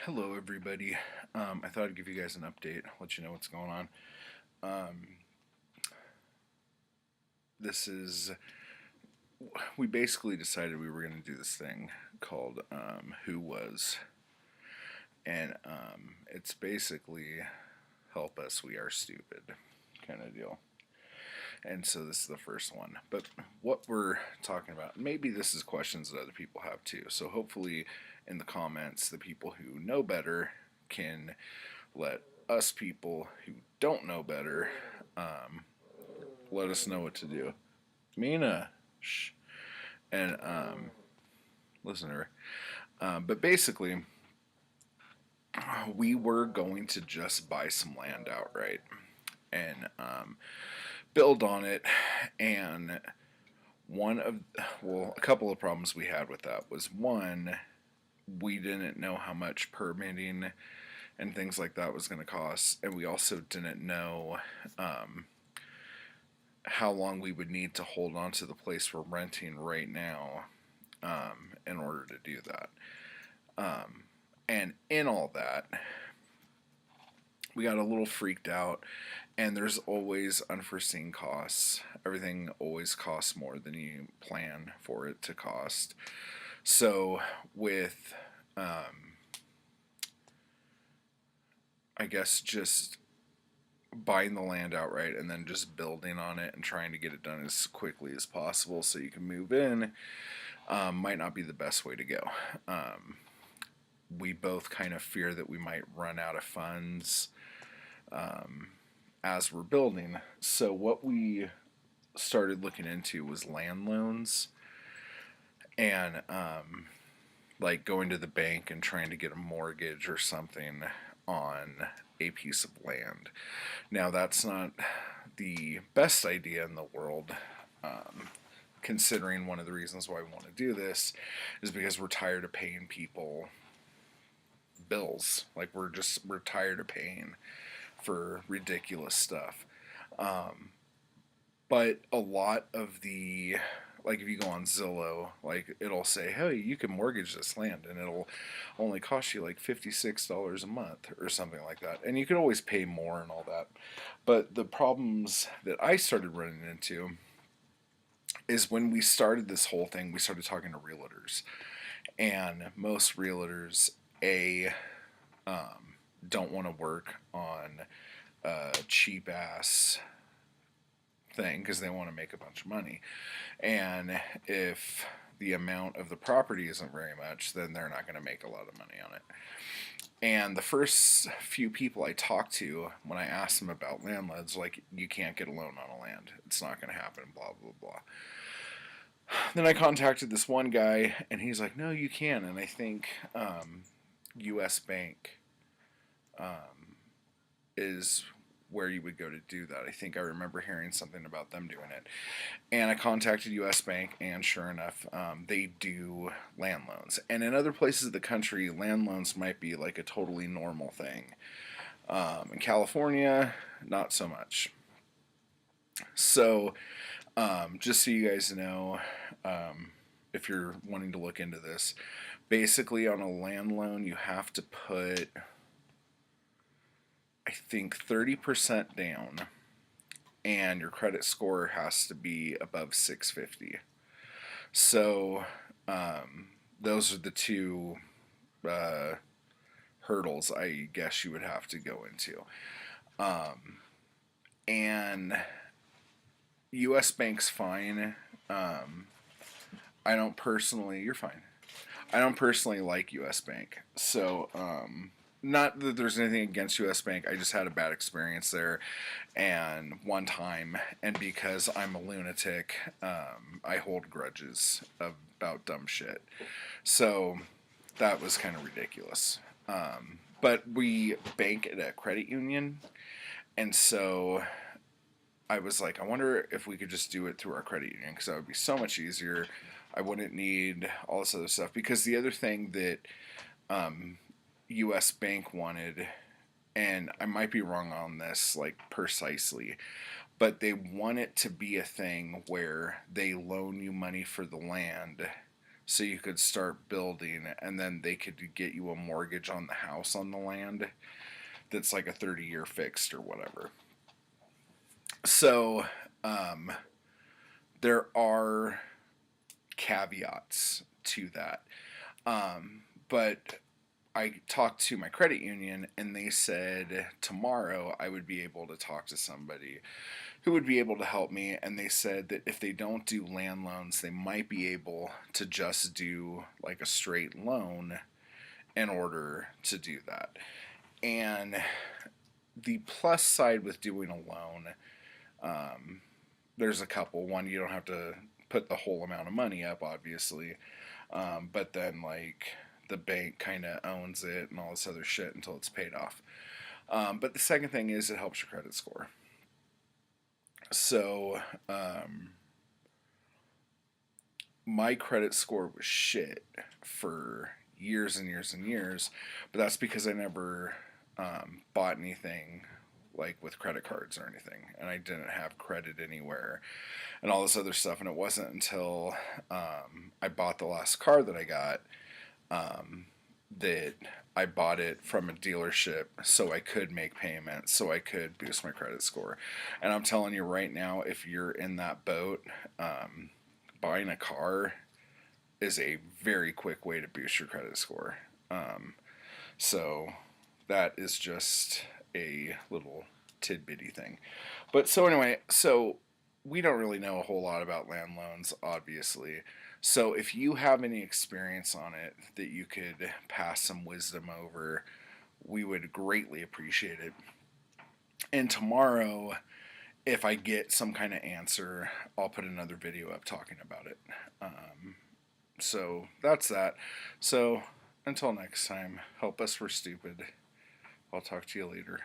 Hello, everybody. I thought I'd give you guys an update, let you know what's going on. Um, this is, we basically decided we were going to do this thing called Who Was, and it's basically help us, we are stupid kind of deal. And so this is the first one. But what we're talking about, maybe this is questions that other people have too. So hopefully in the comments, the people who know better can let us people who don't know better let us know what to do. Mina, shh, and listen to her. But basically, we were going to just buy some land outright and build on it. And a couple of problems we had with that was one, we didn't know how much permitting and things like that was going to cost, and we also didn't know how long we would need to hold on to the place we're renting right now in order to do that. And in all that, we got a little freaked out, and there's always unforeseen costs. Everything always costs more than you plan for it to cost. So, with I guess just buying the land outright and then just building on it and trying to get it done as quickly as possible so you can move in might not be the best way to go. We both kind of fear that we might run out of funds as we're building. So, what we started looking into was land loans and like going to the bank and trying to get a mortgage or something on a piece of land. Now, that's not the best idea in the world, considering one of the reasons why we want to do this is because we're tired of paying people bills. Like, we're tired of paying for ridiculous stuff. But a lot of the, like, if you go on Zillow, like, it'll say, hey, you can mortgage this land and it'll only cost you like $56 a month or something like that. And you can always pay more and all that. But the problems that I started running into is when we started this whole thing, we started talking to realtors. And most realtors, don't want to work on a cheap ass thing because they want to make a bunch of money. And if the amount of the property isn't very much, then they're not going to make a lot of money on it. And the first few people I talked to, when I asked them about land loans, like, you can't get a loan on a land. It's not going to happen, blah, blah, blah. Then I contacted this one guy, and he's like, no, you can. And I think U.S. Bank is where you would go to do that. I think I remember hearing something about them doing it. And I contacted U.S. Bank, and sure enough, they do land loans. And in other places of the country, land loans might be like a totally normal thing. In California, not so much. So, just so you guys know, if you're wanting to look into this, basically on a land loan, you have to put, I think, 30% down, and your credit score has to be above 650. So, those are the two uh, hurdles I guess you would have to go into. And U.S. Bank's fine. I don't personally, you're fine. I don't personally like U.S. Bank. So, not that there's anything against U.S. Bank. I just had a bad experience there, and one time, and because I'm a lunatic, I hold grudges about dumb shit. So that was kind of ridiculous. But we bank at a credit union, and so I was like, I wonder if we could just do it through our credit union because that would be so much easier. I wouldn't need all this other stuff. Because the other thing that U.S. Bank wanted, and I might be wrong on this, like, precisely, but they want it to be a thing where they loan you money for the land so you could start building, and then they could get you a mortgage on the house on the land that's like a 30-year fixed or whatever. So there are caveats to that. But I talked to my credit union, and they said tomorrow I would be able to talk to somebody who would be able to help me. And they said that if they don't do land loans, they might be able to just do like a straight loan in order to do that. And the plus side with doing a loan, there's a couple. One, you don't have to put the whole amount of money up, obviously. But then, like, the bank kind of owns it and all this other shit until it's paid off. But the second thing is it helps your credit score. So, my credit score was shit for years and years and years, but that's because I never bought anything like with credit cards or anything, and I didn't have credit anywhere and all this other stuff. And it wasn't until I bought the last car that I got that I bought it from a dealership so I could make payments, so I could boost my credit score. And I'm telling you right now, if you're in that boat, buying a car is a very quick way to boost your credit score. So that is just a little tidbitty thing. But so anyway, so we don't really know a whole lot about land loans, obviously. So if you have any experience on it that you could pass some wisdom over, we would greatly appreciate it. And tomorrow, if I get some kind of answer, I'll put another video up talking about it. So that's that. So until next time, help us, we're stupid. I'll talk to you later.